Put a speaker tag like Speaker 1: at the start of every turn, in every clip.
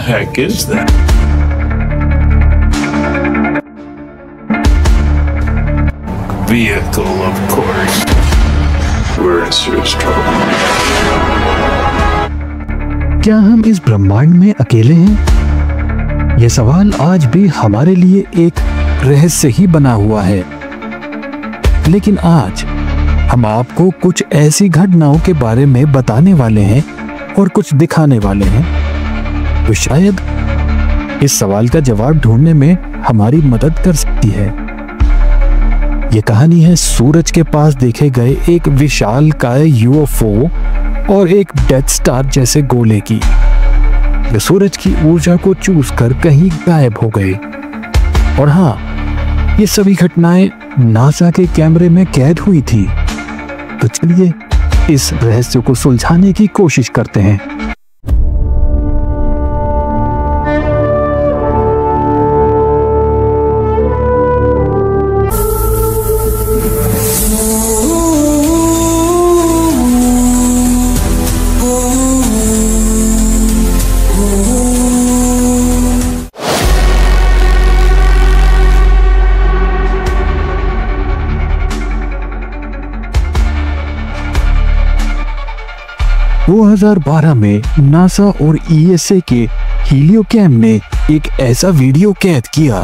Speaker 1: heck is that? Vehicle, of course. We're in serious trouble.
Speaker 2: क्या हम इस ब्रह्मांड में अकेले हैं? यह सवाल आज भी हमारे लिए एक रहस्य ही बना हुआ है। लेकिन आज हम आपको कुछ ऐसी घटनाओं के बारे में बताने वाले हैं और कुछ दिखाने वाले हैं तो शायद इस सवाल का जवाब ढूंढने में हमारी मदद कर सकती है। ये कहानी है सूरज के पास देखे गए एक विशालकाय यूएफओ और एक डेथ स्टार जैसे गोले की, जो सूरज की ऊर्जा को चूस कर कहीं गायब हो गए। और हाँ, ये सभी घटनाएं नासा के कैमरे में कैद हुई थी। तो चलिए इस रहस्य को सुलझाने की कोशिश करते हैं। वो 2012 में नासा और ईएसए के हीलियोकैम ने एक ऐसा वीडियो कैद किया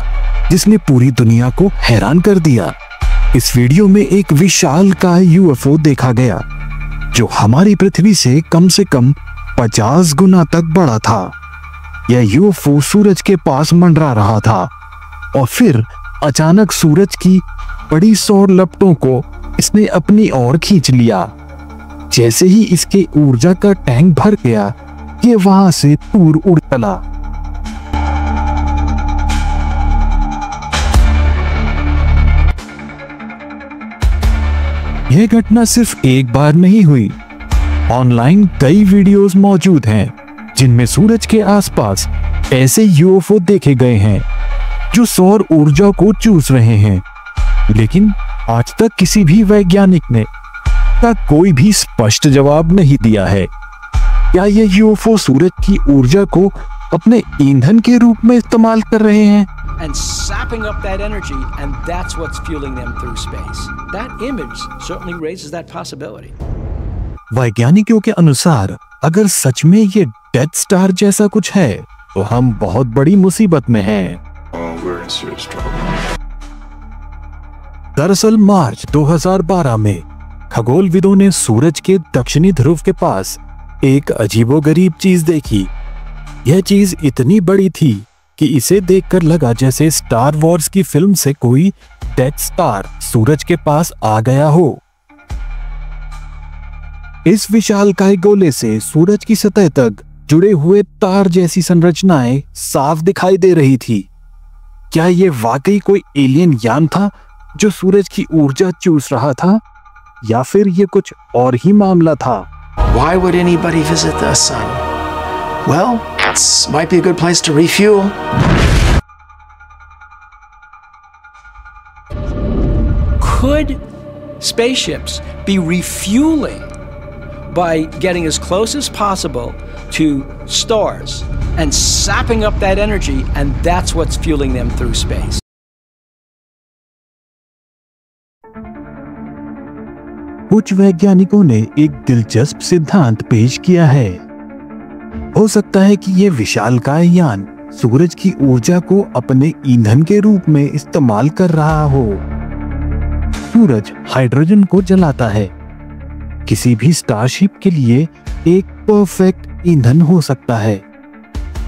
Speaker 2: जिसने पूरी दुनिया को हैरान कर दिया। इस वीडियो में एक विशालकाय यूएफओ देखा गया जो हमारी पृथ्वी से कम 50 गुना तक बड़ा था। यह यूएफओ सूरज के पास मंडरा रहा था और फिर अचानक सूरज की बड़ी सौर लपटों को इसने अपनी ओर खींच लिया। जैसे ही इसके ऊर्जा का टैंक भर गया, ये वहां से दूर उड़ चला। यह घटना सिर्फ एक बार नहीं हुई। ऑनलाइन कई वीडियोस मौजूद हैं जिनमें सूरज के आसपास ऐसे यूएफओ देखे गए हैं जो सौर ऊर्जा को चूस रहे हैं। लेकिन आज तक किसी भी वैज्ञानिक ने का कोई भी स्पष्ट जवाब नहीं दिया है। क्या ये यूएफओ सूरज की ऊर्जा को अपने ईंधन के रूप में इस्तेमाल कर रहे हैं?
Speaker 3: And sapping up that energy, and that's what's fueling them through space. That image certainly raises that possibility.
Speaker 2: वैज्ञानिकों के अनुसार अगर सच में ये डेथ स्टार जैसा कुछ है तो हम बहुत बड़ी मुसीबत में हैं। दरअसल मार्च 2012 में खगोलविदों ने सूरज के दक्षिणी ध्रुव के पास एक अजीबोगरीब चीज देखी। यह चीज इतनी बड़ी थी कि इसे देखकर लगा जैसे स्टार वॉर्स की फिल्म से कोई डेथ स्टार सूरज के पास आ गया हो। इस विशालकाय गोले से सूरज की सतह तक जुड़े हुए तार जैसी संरचनाएं साफ दिखाई दे रही थी। क्या यह वाकई कोई एलियन यान था जो सूरज की ऊर्जा चूस रहा था, या फिर ये कुछ और ही मामला था?
Speaker 3: Why would anybody visit the sun? Well, it might be a good place to refuel. Could spaceships be refueling by getting as close as possible to stars and sapping up that energy, and that's what's fueling them through space?
Speaker 2: कुछ वैज्ञानिकों ने एक दिलचस्प सिद्धांत पेश किया है। हो सकता है कि यह विशालकाय यान सूरज की ऊर्जा को अपने ईंधन के रूप में इस्तेमाल कर रहा हो। सूरज हाइड्रोजन को जलाता है। किसी भी स्टारशिप के लिए एक परफेक्ट ईंधन हो सकता है।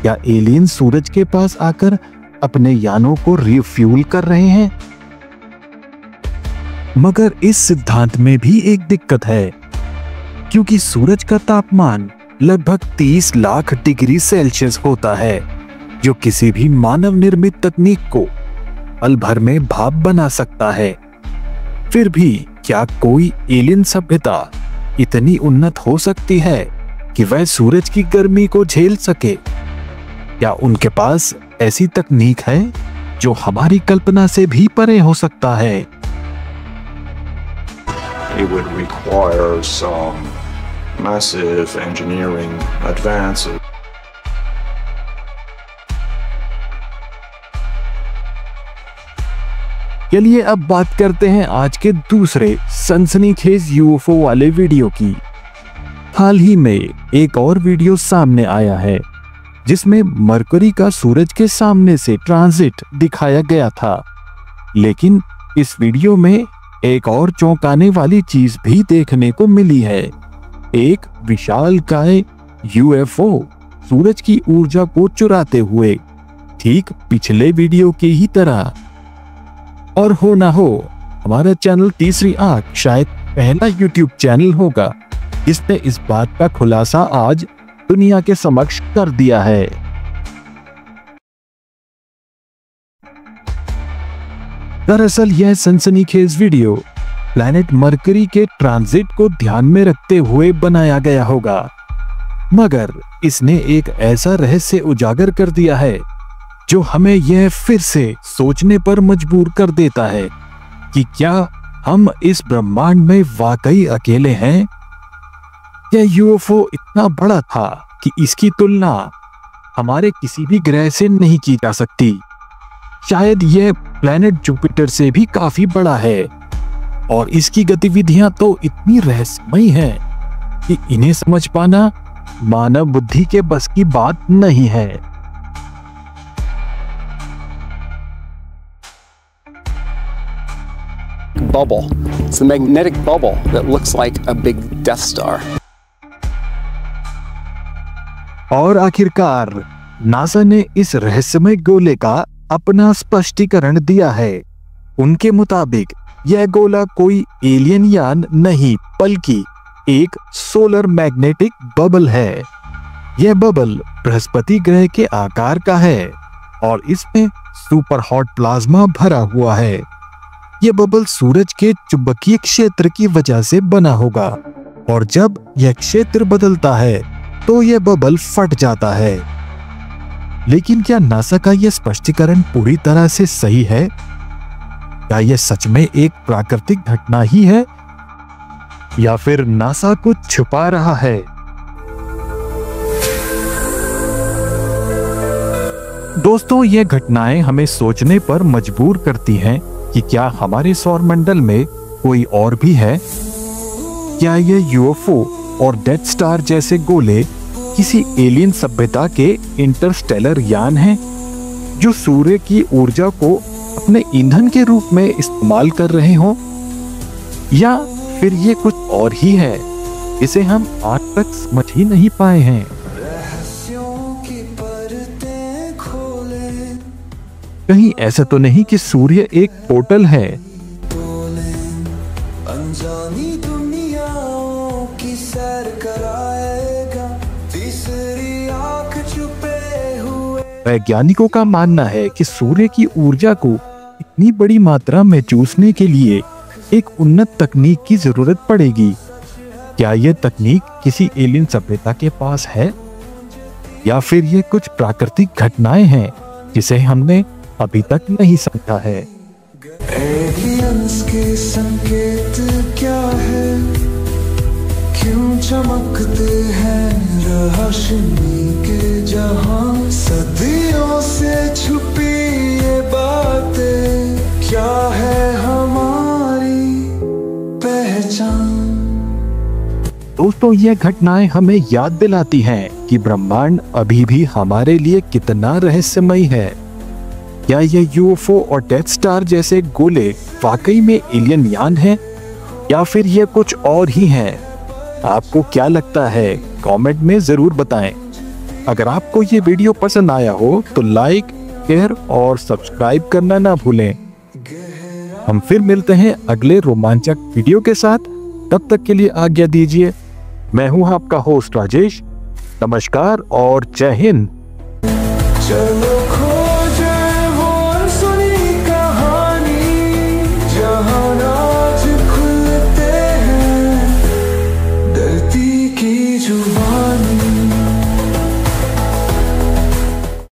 Speaker 2: क्या एलियन सूरज के पास आकर अपने यानों को रिफ्यूल कर रहे हैं? मगर इस सिद्धांत में भी एक दिक्कत है, क्योंकि सूरज का तापमान लगभग 30 लाख डिग्री सेल्सियस होता है, जो किसी भी मानव निर्मित तकनीक को पल भर में भाप बना सकता है। फिर भी क्या कोई एलियन सभ्यता इतनी उन्नत हो सकती है कि वह सूरज की गर्मी को झेल सके? क्या उनके पास ऐसी तकनीक है जो हमारी कल्पना से भी परे हो सकता है?
Speaker 1: It would require some massive engineering advances.
Speaker 2: चलिए अब बात करते हैं आज के दूसरे सनसनीखेज यूएफओ वाले वीडियो की। हाल ही में एक और वीडियो सामने आया है जिसमें मरकरी का सूरज के सामने से ट्रांजिट दिखाया गया था, लेकिन इस वीडियो में एक और चौंकाने वाली चीज भी देखने को मिली है। एक विशालकाय यूएफओ सूरज की ऊर्जा को चुराते हुए, ठीक पिछले वीडियो की ही तरह। और हो ना हो हमारा चैनल तीसरी आंख शायद पहला यूट्यूब चैनल होगा जिसने इस बात का खुलासा आज दुनिया के समक्ष कर दिया है। दरअसल यह सनसनीखेज वीडियो प्लैनेट मरकरी के ट्रांजिट को ध्यान में रखते हुए बनाया गया होगा, मगर इसने एक ऐसा रहस्य उजागर कर दिया है जो हमें यह फिर से सोचने पर मजबूर कर देता है कि क्या हम इस ब्रह्मांड में वाकई अकेले हैं? यह यूएफओ इतना बड़ा था कि इसकी तुलना हमारे किसी भी ग्रह से नहीं की जा सकती। शायद यह प्लैनेट जुपिटर से भी काफी बड़ा है और इसकी गतिविधियां तो इतनी रहस्यमयी हैं कि इन्हें समझ पाना मानव बुद्धि के बस की बात नहीं है।
Speaker 4: Bubble. It's a magnetic bubble that looks like a big Death Star.
Speaker 2: और आखिरकार नासा ने इस रहस्यमय गोले का अपना स्पष्टीकरण दिया है। उनके मुताबिक यह गोला कोई एलियन यान नहीं बल्कि एक सोलर मैग्नेटिक बबल है। यह बबल बृहस्पति ग्रह के आकार का है और इसमें सुपर हॉट प्लाज्मा भरा हुआ है। यह बबल सूरज के चुंबकीय क्षेत्र की वजह से बना होगा और जब यह क्षेत्र बदलता है तो यह बबल फट जाता है। लेकिन क्या नासा का यह स्पष्टीकरण पूरी तरह से सही है? क्या यह सच में एक प्राकृतिक घटना ही है या फिर नासा कुछ छुपा रहा है? दोस्तों, यह घटनाएं हमें सोचने पर मजबूर करती हैं कि क्या हमारे सौरमंडल में कोई और भी है? क्या यह यूएफओ और डेथ स्टार जैसे गोले किसी एलियन सभ्यता के इंटरस्टेलर यान हैं जो सूर्य की ऊर्जा को अपने ईंधन के रूप में इस्तेमाल कर रहे हों? या फिर ये कुछ और ही है इसे हम आज तक समझ ही नहीं पाए हैं? कहीं ऐसा तो नहीं कि सूर्य एक पोर्टल है?
Speaker 5: अनजानी दुनियाओं की सैर कराएगा, तीसरी आंख छुपे हुए।
Speaker 2: वैज्ञानिकों का मानना है कि सूर्य की ऊर्जा को इतनी बड़ी मात्रा में चूसने के लिए एक उन्नत तकनीक की जरूरत पड़ेगी। क्या यह तकनीक किसी एलियन सभ्यता के पास है या फिर ये कुछ प्राकृतिक घटनाएं हैं जिसे हमने अभी तक नहीं समझा है?
Speaker 5: एलियंस के संकेत क्या है? क्यों चमकते हैं रहस्यमय के जहां? सदियों से छुपी ये बातें क्या है हमारी पहचान?
Speaker 2: दोस्तों, ये घटनाएं हमें याद दिलाती हैं कि ब्रह्मांड अभी भी हमारे लिए कितना रहस्यमय है। क्या ये यूएफओ और डेथ स्टार जैसे गोले वाकई में एलियन यान हैं या फिर ये कुछ और ही हैं? आपको क्या लगता है? कमेंट में जरूर बताएं। अगर आपको ये वीडियो पसंद आया हो तो लाइक, शेयर और सब्सक्राइब करना ना भूलें। हम फिर मिलते हैं अगले रोमांचक वीडियो के साथ। तब तक के लिए आज्ञा दीजिए। मैं हूं आपका होस्ट राजेश। नमस्कार और जय हिंद।